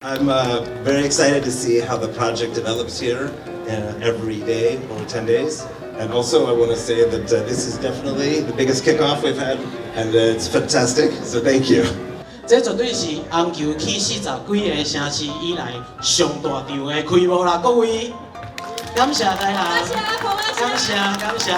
I'm very excited to see how the project develops here every day over 10 days. And also I want to say that this is definitely the biggest kickoff we've had and it's fantastic, so thank you. 这绝对是红球起40几个城市以来上大场的开幕啦，各位，感谢大家，感谢。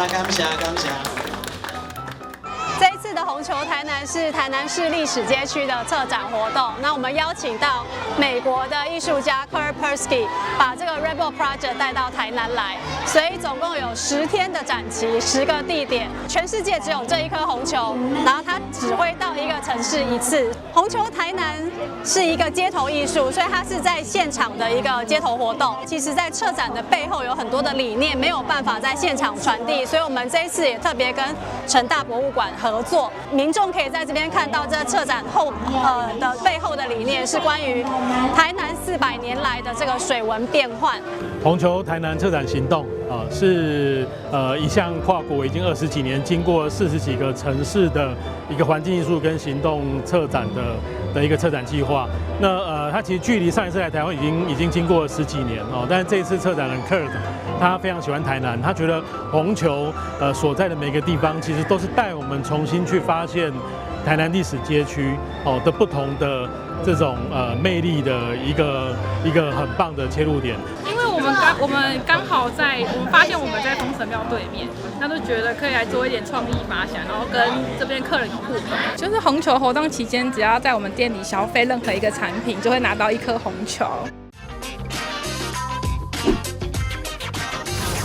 这一次的红球台南是台南市历史街区的策展活动。那我们邀请到美国的艺术家 Kurt Persky 把这个 Rebel Project 带到台南来，所以总共有10天的展期，10个地点，全世界只有这一颗红球，然后它只会到一个城市一次。红球台南是一个街头艺术，所以它是在现场的一个街头活动。其实，在策展的背后有很多的理念没有办法在现场传递，所以我们这一次也特别跟成大博物馆合作，民众可以在这边看到这策展的背后的理念是关于台南400年来的这个水文变换。红球台南策展行动是一项跨国已经20几年，经过40几个城市的一个环境艺术跟行动策展的一个策展计划。那它其实距离上一次来台湾已经经过了10几年哦，但是这一次策展人 Kurt 他非常喜欢台南，他觉得红球所在的每个地方其实都是带我们重新去发现台南历史街区的不同的这种魅力的一个很棒的切入点。因为我们刚好我们发现我们在东神庙对面，那就觉得可以来做一点创意发想，然后跟这边客人有互动。就是红球活动期间，只要在我们店里消费任何一个产品，就会拿到1颗红球。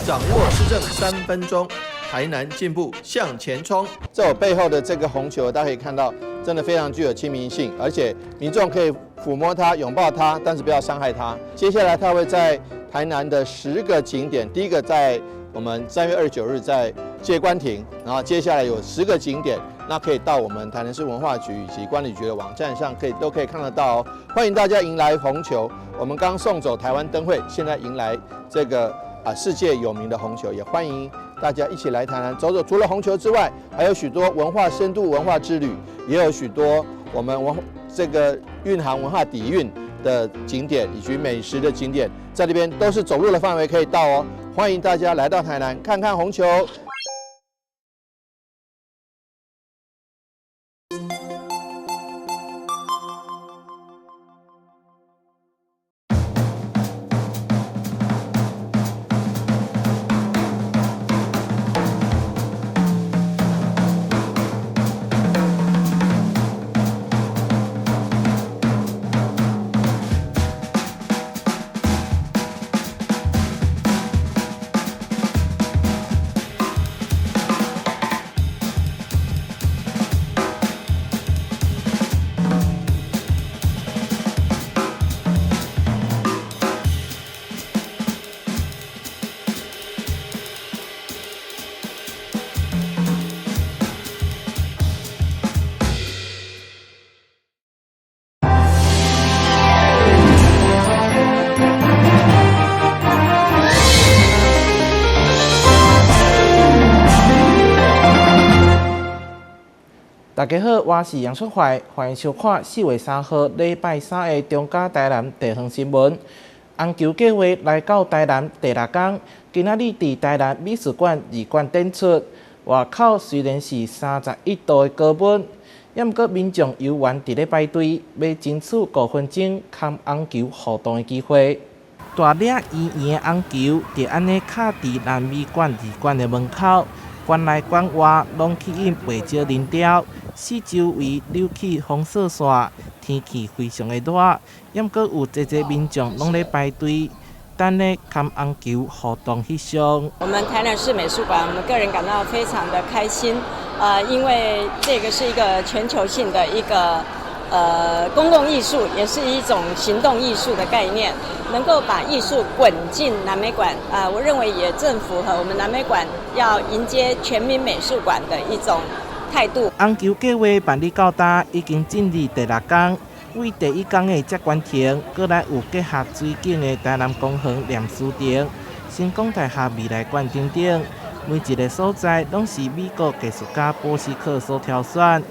掌握市政3分钟，台南进步向前冲。在我背后的这个红球，大家可以看到，真的非常具有亲民性，而且民众可以抚摸它、拥抱它，但是不要伤害它。接下来，它会在台南的10个景点，第一个在我们3月29日在介官亭，然后接下来有10个景点，那可以到我们台南市文化局以及管理局的网站上都可以看得到哦。欢迎大家迎来红球，我们刚送走台湾灯会，现在迎来这个世界有名的红球，也欢迎大家一起来台南走走。除了红球之外，还有许多文化深度文化之旅，也有许多我们这个蕴含文化底蕴的景点以及美食的景点，在这边都是走路的范围可以到哦。欢迎大家来到台南看看红球。大家好，我是杨淑怀，欢迎收看4月3号礼拜3的中嘉台南地方新闻。红球计划来到台南第6天，今仔日伫台南美术馆2馆展出。外口虽然是31度的高温，也毋过民众游玩伫咧排队，要争取5分钟看红球互动的机会。大粒圆圆的红球就安尼卡伫南美馆2馆的门口。馆内馆外拢起引袂少人潮，四周围溜起红色线，天气非常的热，也毋过有侪民众拢咧排队，等咧看红球互动翕相。我们台南市美术馆，我们个人感到非常的开心，因为这个是一个全球性的一个公共艺术，也是一种行动艺术的概念，能够把艺术滚进南美馆，我认为也正符合我们南美馆要迎接全民美术馆的一种态度。红球计划办理到今已经进入第6天，为第1天的接官亭，过来有结合水景的台南公园念书亭、成功大厦未来馆等等，每一个所在拢是美国艺术家波斯克所挑选。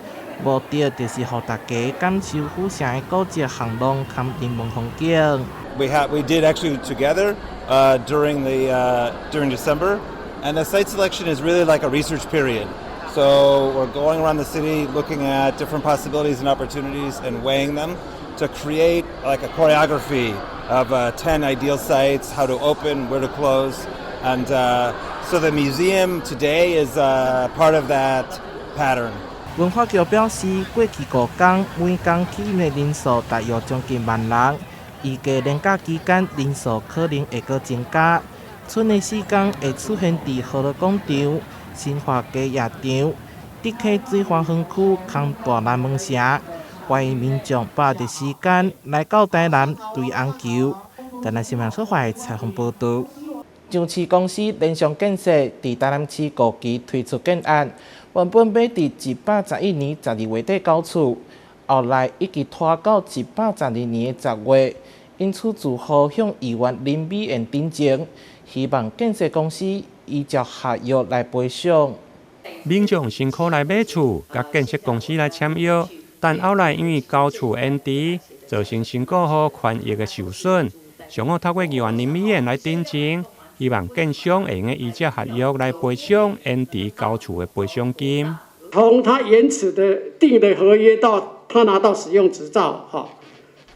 目的就是让大家感受府城的古迹巷弄和人文风景。We did actually together during December, and the site selection is really like a research period. So we're going around the city looking at different possibilities and opportunities and weighing them to create like a choreography of 10 ideal sites, how to open, where to close, and so the museum today is part of that pattern. 文化局表示，过去5天每天去的人数大约将近10000人。预计年假期间人数可能会阁增加。剩的4天会出现伫和乐广场、新华街夜场、竹溪水花园区、康大南门城，欢迎民众把握时间来到台南对红球。台南新闻所发采访报道。上市公司联想建设伫台南市高期推出建案，原本要伫111年12月底交厝，后来已经拖到112年10月。因此，自号向议员林美燕申请，希望建设公司依照合约来赔偿。民众辛苦来买厝，甲建设公司来签约，但后来因为交厝延迟，造成身故后权益的受损。上午透过议员林美燕来申请，希望建商会用依照合约来赔偿延迟交厝的赔偿金。从他原始的定的合约到他拿到使用执照，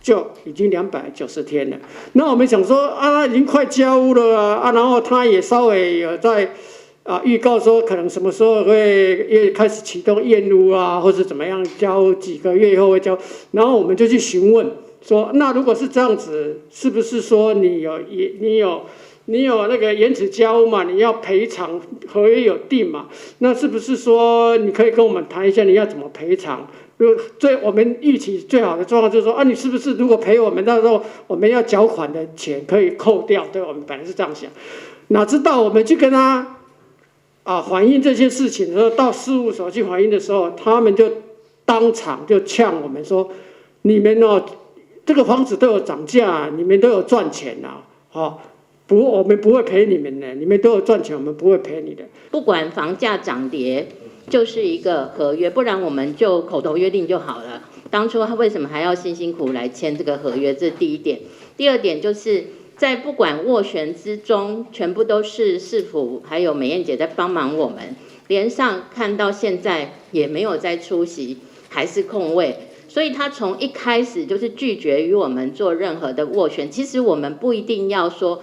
就已经290天了。那我们想说他已经快交屋了然后他也稍微有在预告说可能什么时候会开始启动验屋或者怎么样，交几个月以后会交。然后我们就去询问说，那如果是这样子，是不是说你有那个延迟交屋嘛？你要赔偿，合约有定嘛？那是不是说你可以跟我们谈一下你要怎么赔偿？我们预期最好的状况就是说你是不是如果赔我们，到时候我们要缴款的钱可以扣掉？对，我们本来是这样想，哪知道我们去跟他反映这些事情的时候，到事务所去反映的时候，他们就当场就呛我们说：“你们这个房子都有涨价，你们都有赚钱我们不会赔你们的，你们都有赚钱，我们不会赔你的。不管房价涨跌，就是一个合约，不然我们就口头约定就好了。当初他为什么还要辛辛苦来签这个合约？这是第一点。第二点就是在不管斡旋之中，全部都是市府还有美燕姐在帮忙我们，连上看到现在也没有再出席，还是空位。所以他从一开始就是拒绝与我们做任何的斡旋。其实我们不一定要说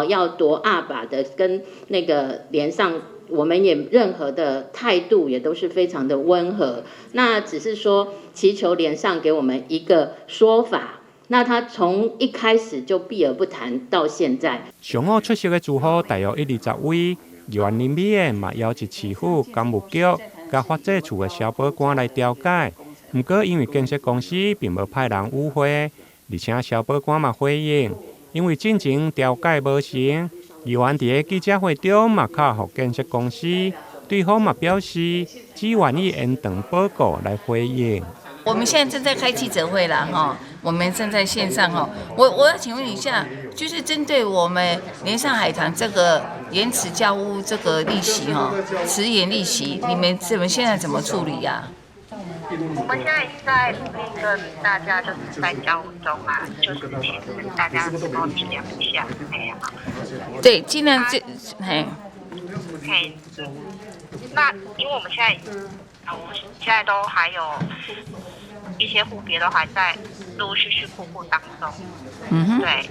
要多阿爸的跟那个连上，我们也任何的态度也都是非常的温和。那只是说祈求连上给我们一个说法。那他从一开始就避而不谈到现在。上午出席的住户大约120位，议员林美燕嘛邀请市府、工务局、甲发展处的消保官来调解。不过，因为建设公司并无派人与会，而且消保官嘛回应，因为进前调解无成，议员伫记者会中嘛敲互建设公司，对方嘛表示只愿意延长报告来回应。我们现在正在开记者会啦，我们正在线上我要请问一下，就是针对我们连上海团这个延迟交屋这个利息迟延利息，你们现在怎么处理呀？我们现在已经在努力跟大家就是在交流中就是请大家多体谅一下，对，尽量那因为我们现在都还有一些户别都还在陆陆续续户当中，对。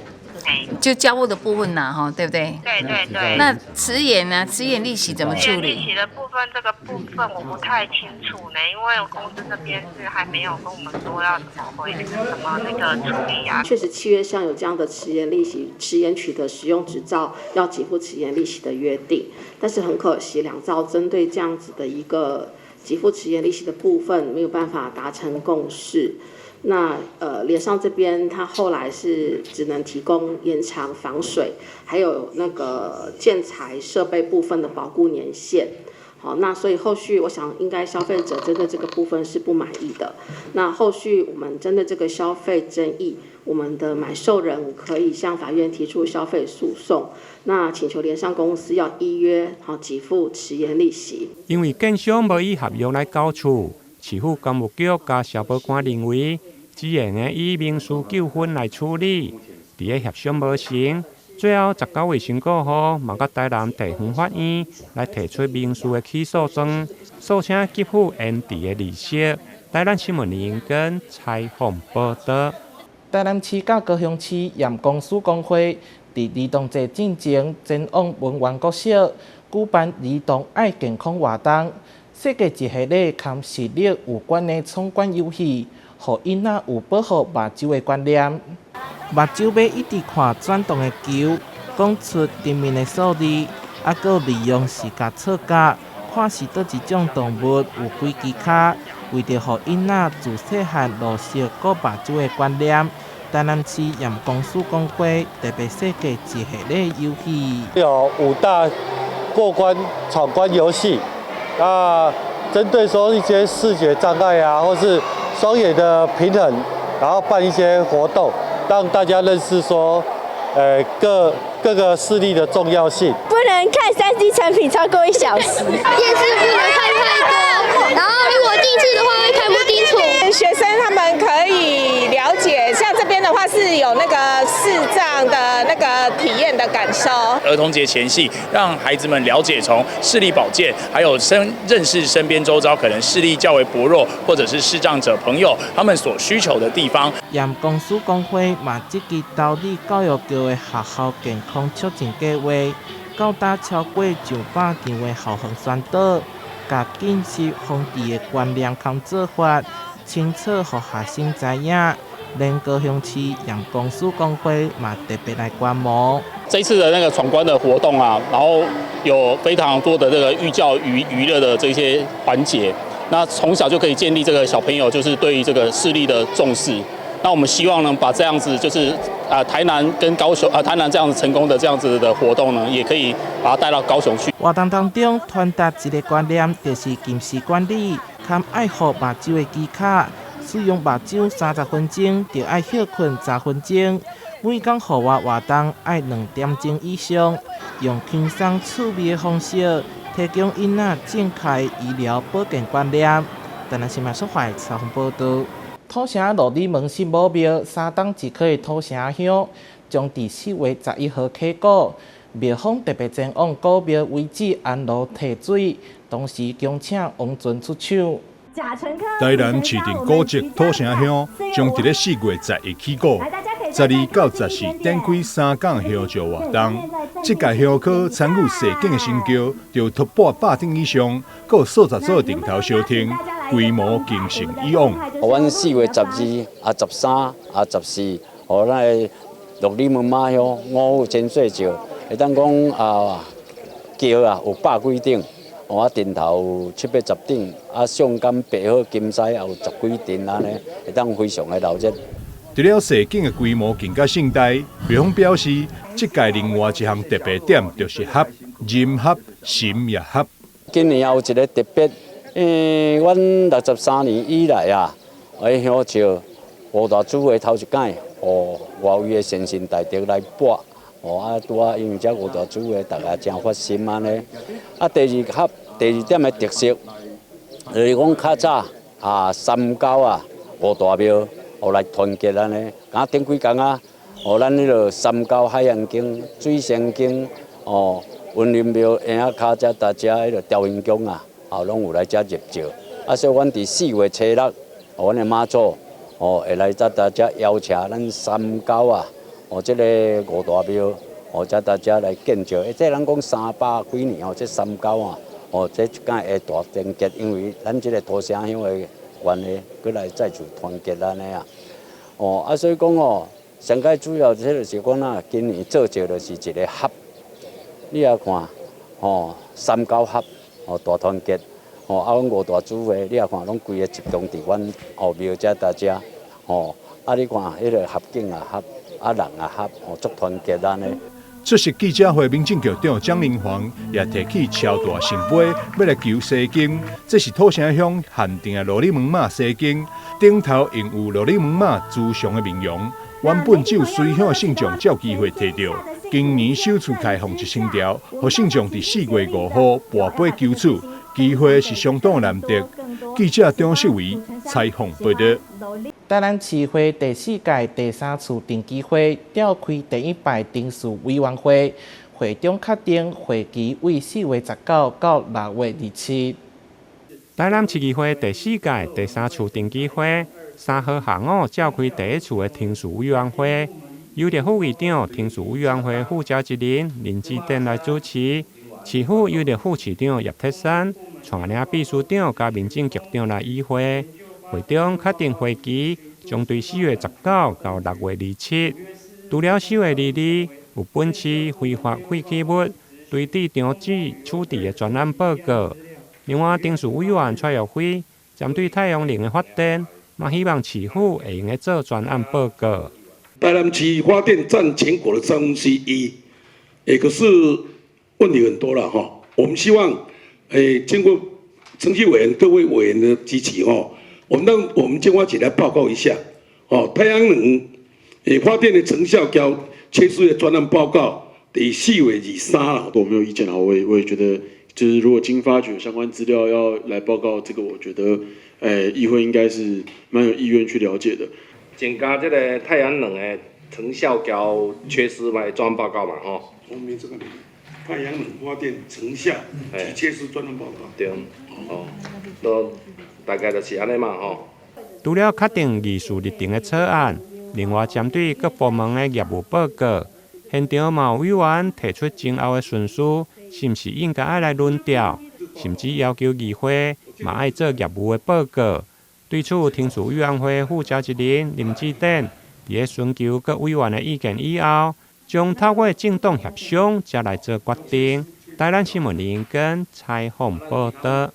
就交屋的部分对不对？对。那迟延呢？迟延利息怎么处理？利息的部分，这个部分我不太清楚呢，因为公司这边是还没有跟我们说要怎么那个处理确实，契约上有这样的迟延利息、迟延取得使用执照要给付迟延利息的约定，但是很可惜，两造针对这样子的一个给付迟延利息的部分没有办法达成共识。那连上这边，他后来是只能提供延长防水，还有那个建材设备部分的保固年限。好，那所以后续我想应该消费者针对这个部分是不满意的。那后续我们针对这个消费争议，我们的买受人可以向法院提出消费诉讼，那请求连上公司要依约给付迟延利息。因为建商无以合约来交厝。市府干务局甲消保官认为，只能以民事纠纷来处理，伫个协商无成。最后19月宣告后，嘛甲台南地方法院来提出民事的起诉状，诉请给付延迟的利息。台南新闻林跟采访报道。台南市甲高雄市验光师工会伫儿童节进前前往文苑国小举办儿童爱健康活动，设计一系列跟视力有关的闯关游戏，互囡仔有保护目睭的观念。目睭要一直看转动的球，讲出地面的数字，还佫利用视觉测格，看是倒一种动物有几支脚，为着互囡仔自细汉落实顾目睭的观念。台南市验光师工会特别设计一系列游戏，有5大过关闯关游戏，针对说一些视觉障碍啊，或是双眼的平衡，然后办一些活动，让大家认识说，各个视力的重要性。不能看3D 产品超过1小时，电视不能看太多，然后如果近视的话会看不清楚。学生他们可以了解，像这边的话是有那个视障的那个体验的感受。儿童节前夕，让孩子们了解从视力保健，还有认识身边周遭可能视力较为薄弱或者是视障者朋友他们所需求的地方。验光师工会嘛积极投入教育局的学校健康促进计划，到达超过200件的校园宣导，甲近视防治的观念和做法清楚予学生知影。连高雄市验光师工会嘛特别来观摩。这一次的那个闯关的活动啊，然后有非常多的这个寓教娱乐的这些环节，那从小就可以建立这个小朋友就是对于这个视力的重视。那我们希望呢，把这样子就是台南跟高雄台南这样子成功的这样子的活动呢，也可以把它带到高雄去。活动当中传达一个观念，就是近视管理，和爱护目睭的技巧。使用目睭30分钟，就要休困10分钟。每天户外活动要2点钟以上，用轻松趣味的方式，提供囡仔正确医疗保健观念。台南新闻所采采访报道。土城罗里门新母庙3档1颗的土城香，将伫4月11号起鼓。庙方特别前往古庙遗址安罗提水，同时恭请王尊出场。台南市定古迹土城乡将伫咧4月11起鼓，12到14展开3港香石活动。这届香科参与世景的成就就突破100顶以上，还有数十座顶头烧厅，规模更胜以往。阮4月12、13、14，咱的鹿里门马乡5府千岁石，会当讲桥有100几顶。顶头有780顶，上杆白好金狮也有10几顶安尼，会当非常的闹热。除了世景的规模更加盛大，庙方表示，这届另外一项特别点就是合、人合、心也合。今年也有一个特别，阮63年以来的香石吴大主的头一届，外围的先贤大德来播。因为这吴大主的大家真发心安尼。第二点的特色，就是讲较早三教吴大庙，来团结安尼。顶几工咱迄个三教海洋经、水仙经、文林庙，下骹遮大家迄个调音宫拢有来遮入召。所以阮伫4月初6，阮的妈祖会来遮大家邀请咱三教这个吴大庙，这大家来建造，这咱讲300几年这三教这一届会大团结，因为咱这个土城乡的关系，过来再次团结安尼所以讲上届主要这就是讲今年做就就是一个合，你也看三教合大团结阮吴大主的，你也看拢规个集中伫阮后庙这大家你看迄个合景合。人合，足团结安尼。出席记者会，民政局长蒋灵煌也提起超大圣杯，要来求西经。这是土城乡限定的罗里门马西经，顶头印有罗里门马祖上的面容。原本只有随乡信众才有机会摕到，今年首次开放1000条，予信众伫4月5号跋杯求取，机会是相当难得。记者张世伟采访报道。台南市会第4届第3次定期会召开第1摆定事委员会，会中确定会期为4月19到6月27。台南市议会第4届第3次定期会3號下午召開第1次的聽事委員會，由立副議長、聽事委員會副召集人林志典來主持，市府由立副市長葉鐵山、帶領秘書長加民政局長來議會。會中確定會期將對4月19到6月27。除了4月22有本市非法廢棄物堆置場址處置的專案報告。另外，定事委員蔡耀輝針對太陽能的發展，嘛希望市府會用來做專案報告。台南市發電佔全國的1/3，可是問題很多了哈。我們希望，經過程序委員各位委員的支持哈，我們讓我們經發局來報告一下，太陽能發電的成效跟缺失的專案報告，第4月23啦。我沒有意見啊，我也覺得。就是如果經發局有相關資料要來報告，這個我覺得，議會應該是蠻有意願去了解的。增加這個太陽能的成效跟缺失嘛，專案報告嘛，吼。後面這個太陽能發電成效及缺失專案報告。對，都大概就是安尼嘛，吼。除了確定議事日程的草案，另外針對各部門的業務報告，現場嘛有委員提出前後的順序。是毋是應該愛來輪調，甚至要求議會嘛愛做業務的報告？對此，聽事委員會副召集人林志典在尋求各委員的意見以後，將透過政黨協商才來做決定。台南新聞林根採訪報道。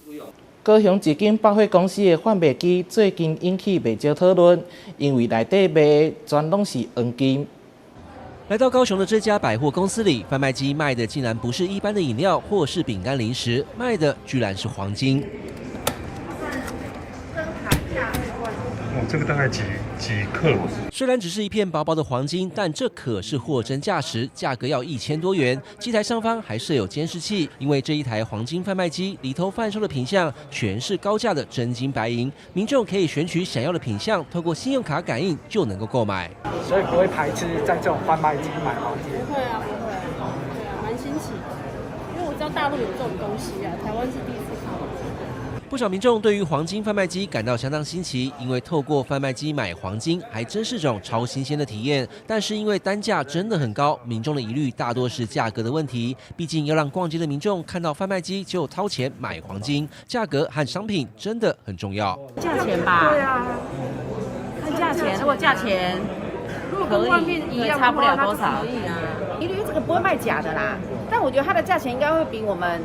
高雄一間百貨公司的販賣機最近引起不少討論，因為內底賣全攏是黃金。来到高雄的这家百貨公司里，販賣機賣的竟然不是一般的飲料或是餅乾零食，賣的居然是黃金。这个大概几克？虽然只是一片薄薄的黄金，但这可是货真价实，价格要1000多元。机台上方还设有监视器，因为这一台黄金贩卖机里头贩售的品项全是高价的真金白银，民众可以选取想要的品项，透过信用卡感应就能够购买。所以不会排斥在这种贩卖机买黄金。不会啊，不会啊，对啊，蛮新奇的，因为我知道大陆有这种东西啊，台湾是第一次看到。不少民众对于黄金贩卖机感到相当新奇，因为透过贩卖机买黄金还真是种超新鲜的体验。但是因为单价真的很高，民众的疑虑大多是价格的问题。毕竟要让逛街的民众看到贩卖机就掏钱买黄金，价格和商品真的很重要。价钱吧，对啊，看价钱，如果价钱可以，也差不了多少。可以啊，因为这个不会卖假的啦，但我觉得它的价钱应该会比我们。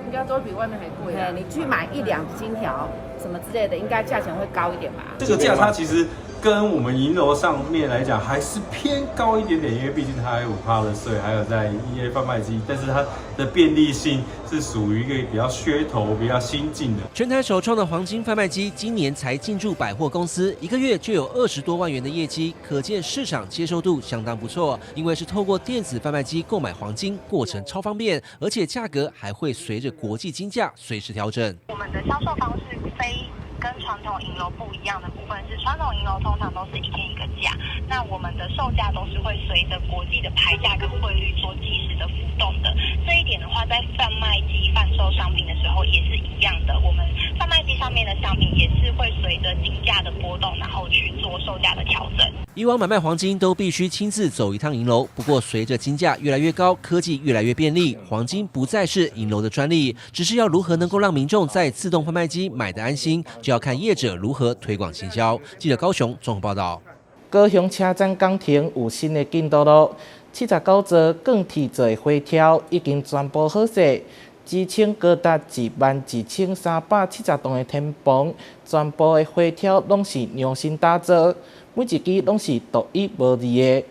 应该都比外面还贵啊！你去买1、2金条什么之类的，应该价钱会高一点吧？这个价差其实跟我们银楼上面来讲还是偏高一点点，因为毕竟它还有5%的税，还有在一些贩卖机，但是它的便利性是属于一个比较噱头、比较新进的。全台首创的黄金贩卖机，今年才进驻百货公司，1个月就有20多万元的业绩，可见市场接受度相当不错。因为是透过电子贩卖机购买黄金，过程超方便，而且价格还会随着国际金价随时调整。我们的销售方式非跟传统银楼不一样的部分是，传统银楼通常都是1天1个价，那我们的售价都是会随着国际的牌价跟汇率做即时的浮动的。这一点的话，在贩卖机贩售商品的时候也是一样的，我们贩卖机上面的商品也是会随着金价的波动，然后去做售价的调整。以往买卖黄金都必须亲自走一趟银楼，不过随着金价越来越高，科技越来越便利，黄金不再是银楼的专利，只是要如何能够让民众在自动贩卖机买得安心，就要看业者如何推广行销。记者高雄综合报道。高雄车站工程有新的进度咯，79座钢铁做的火条已经全部好势，支撑高达12370栋的天棚，全部的火条拢是量身打造，每一支拢是独一无二的。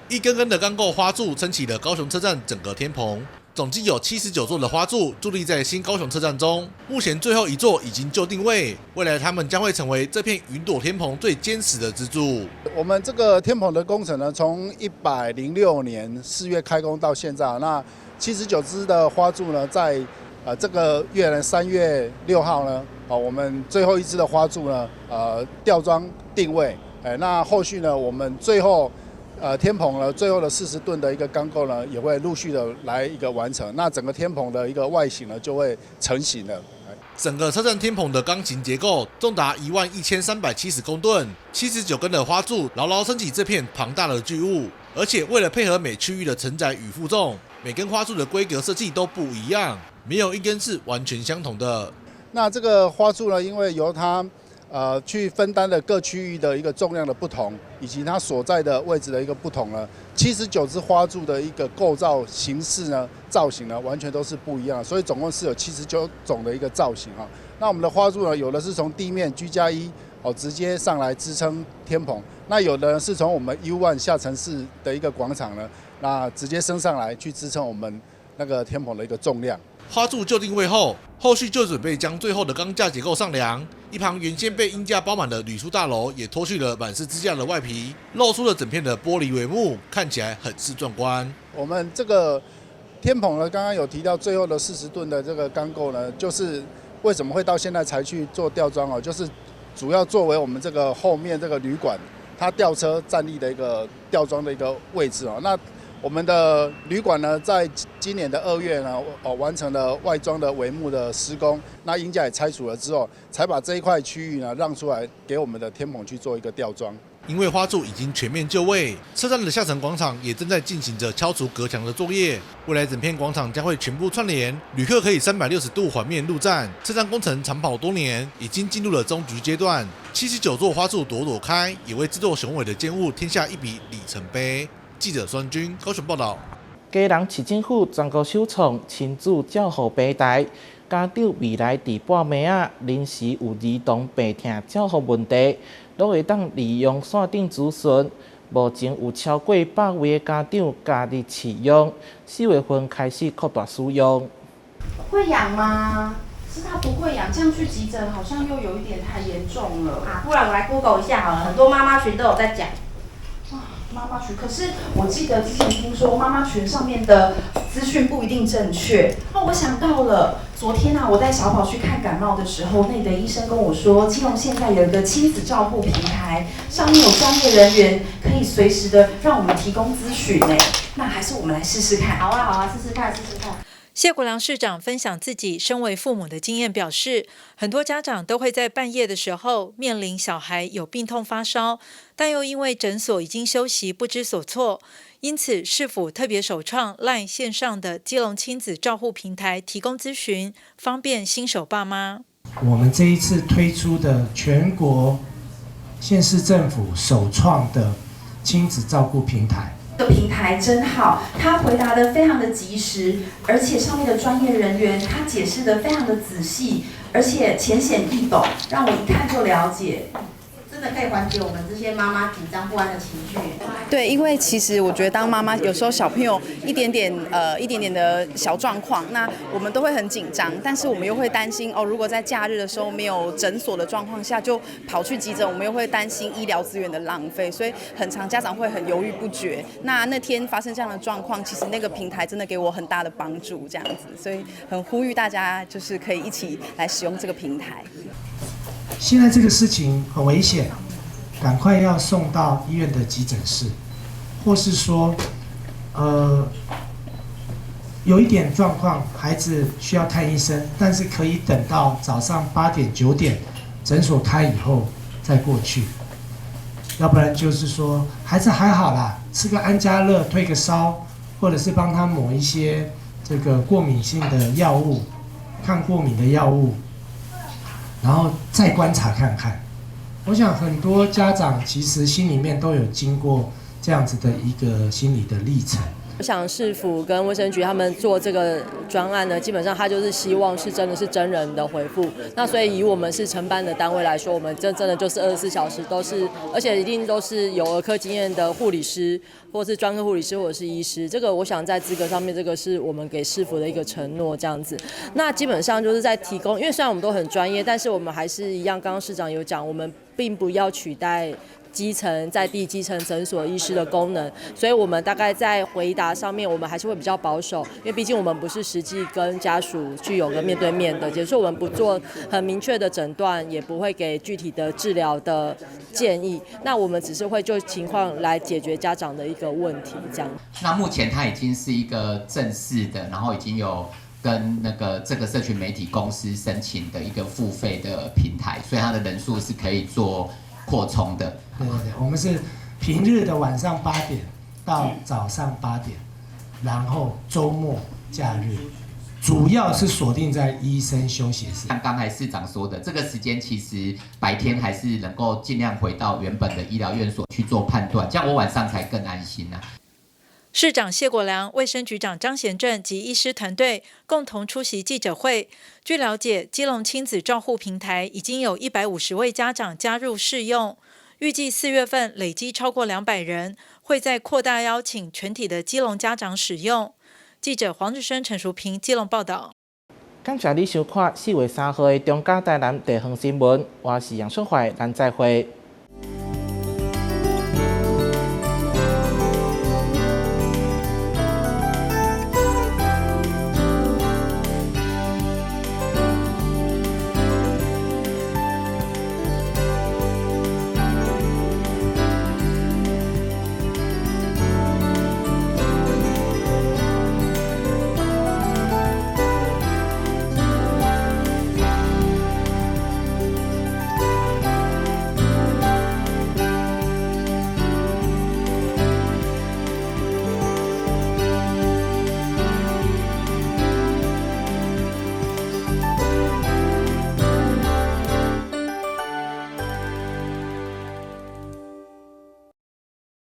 一根根的钢构花柱撑起了高雄车站整个天棚。总计有79座的花柱伫立在新高雄车站中，目前最后1座已经就定位，未来它们将会成为这片云朵天棚最坚实的支柱。我们这个天棚的工程呢，从106年4月开工到现在，那79支的花柱呢，在这个月呢3月6号呢，我们最后一支的花柱呢，吊装定位，那后续呢，我们最后天棚呢最后的40吨的一个钢构呢，也会陆续的来一个完成，那整个天棚的一个外形呢就会成型了。整个车站天棚的钢琴结构重达11370公吨，79根的花柱牢牢撑起这片庞大的巨物。而且为了配合每区域的承载与负重，每根花柱的规格设计都不一样，没有一根是完全相同的。那这个花柱呢，因为由它去分担的各区域的一个重量的不同，以及它所在的位置的一个不同呢，79支花柱的一个构造形式呢、造型呢，完全都是不一样的，所以总共是有79种的一个造型啊。那我们的花柱呢，有的是从地面G+1直接上来支撑天棚，那有的是从我们 U1 下沉式的一个广场呢，那直接升上来去支撑我们那个天棚的一个重量。花柱就定位后，后续就准备将最后的钢架结构上梁。一旁原先被鹰架包满的铝塑大楼也脱去了满是支架的外皮，露出了整片的玻璃帷幕，看起来很是壮观。我们这个天棚呢，刚刚有提到最后的40吨的这个钢构呢，就是为什么会到现在才去做吊装哦，就是主要作为我们这个后面这个旅馆它吊车站立的一个吊装的一个位置哦。那我们的旅馆呢，在今年的2月呢，完成了外装的帷幕的施工，那鹰架也拆除了之后，才把这一块区域呢让出来给我们的天棚去做一个吊装。因为花柱已经全面就位，车站的下层广场也正在进行着敲除隔墙的作业。未来整片广场将会全部串联，旅客可以360度环面入站。车站工程长跑多年，已经进入了终局阶段。79座花柱朵朵开，也为这座雄伟的建物添下一笔里程碑。记者孙军高雄报道。基隆市政府全国首创亲子照护平台，家长未来伫半暝仔临时有儿童病痛照护问题，都会当利用线顶咨询。目前有超过100位的家长加入启用，4月份开始扩大使用。会痒吗？是他不会痒，这样去急诊好像又有一点太严重了啊！不然我来 Google 一下好了，很多妈妈群都有在讲。妈妈群，可是我记得之前听说妈妈群上面的资讯不一定正确。我想到了，昨天我带小宝去看感冒的时候，那里的医生跟我说，基隆现在有一个亲子照护平台，上面有专业人员可以随时的让我们提供咨询呢。那还是我们来试试看。好啊，试试看。谢国良市长分享自己身为父母的经验，表示很多家长都会在半夜的时候面临小孩有病痛发烧，但又因为诊所已经休息不知所措，因此市府特别首创 LINE 线上的基隆亲子照护平台，提供咨询，方便新手爸妈。我们这一次推出的全国县市政府首创的亲子照顾平台。这个平台真好，他回答的非常的及时，而且上面的专业人员他解释的非常的仔细，而且浅显易懂，让我一看就了解。真的可以缓解我们这些妈妈紧张不安的情绪。对，因为其实我觉得当妈妈有时候小朋友一点点的小状况，那我们都会很紧张，但是我们又会担心如果在假日的时候没有诊所的状况下就跑去急诊，我们又会担心医疗资源的浪费，所以很常家长会很犹豫不决。那天发生这样的状况，其实那个平台真的给我很大的帮助，这样子，所以很呼吁大家就是可以一起来使用这个平台。现在这个事情很危险，赶快要送到医院的急诊室，或是说，有一点状况，孩子需要看医生，但是可以等到早上8点9点诊所开以后再过去，要不然就是说孩子还好啦，吃个安佳乐退个烧，或者是帮他抹一些这个过敏性的药物，抗过敏的药物。然后再观察看看，我想很多家长其实心里面都有经过这样子的一个心理的历程。我想市府跟卫生局他们做这个专案呢，基本上他就是希望是真的是真人的回复。那所以以我们是承办的单位来说，我们真的就是24小时都是，而且一定都是有儿科经验的护理师，或是专科护理师或者是医师。这个我想在资格上面，这个是我们给市府的一个承诺这样子。那基本上就是在提供，因为虽然我们都很专业，但是我们还是一样，刚刚市长有讲，我们并不要取代在地基层诊所医师的功能，所以我们大概在回答上面，我们还是会比较保守，因为毕竟我们不是实际跟家属具有个面对面的，也就是我们不做很明确的诊断，也不会给具体的治疗的建议。那我们只是会就情况来解决家长的一个问题，这样。那目前它已经是一个正式的，然后已经有跟这个社群媒体公司申请的一个付费的平台，所以它的人数是可以做扩充的。对，我们是平日的晚上8点到早上8点，然后周末假日，主要是锁定在医生休息室。像刚才市长说的，这个时间其实白天还是能够尽量回到原本的医疗院所去做判断，这样我晚上才更安心啊。市长谢国良、卫生局长张贤政及医师团队共同出席记者会。据了解，基隆亲子照护平台已经有150位家长加入试用，预计4月份累积超过200人，会再扩大邀请全体的基隆家长使用。记者黄志生、陈淑平基隆报道。感谢你收看4月3号的中嘉台南地方新闻，我是杨淑怀，咱再会。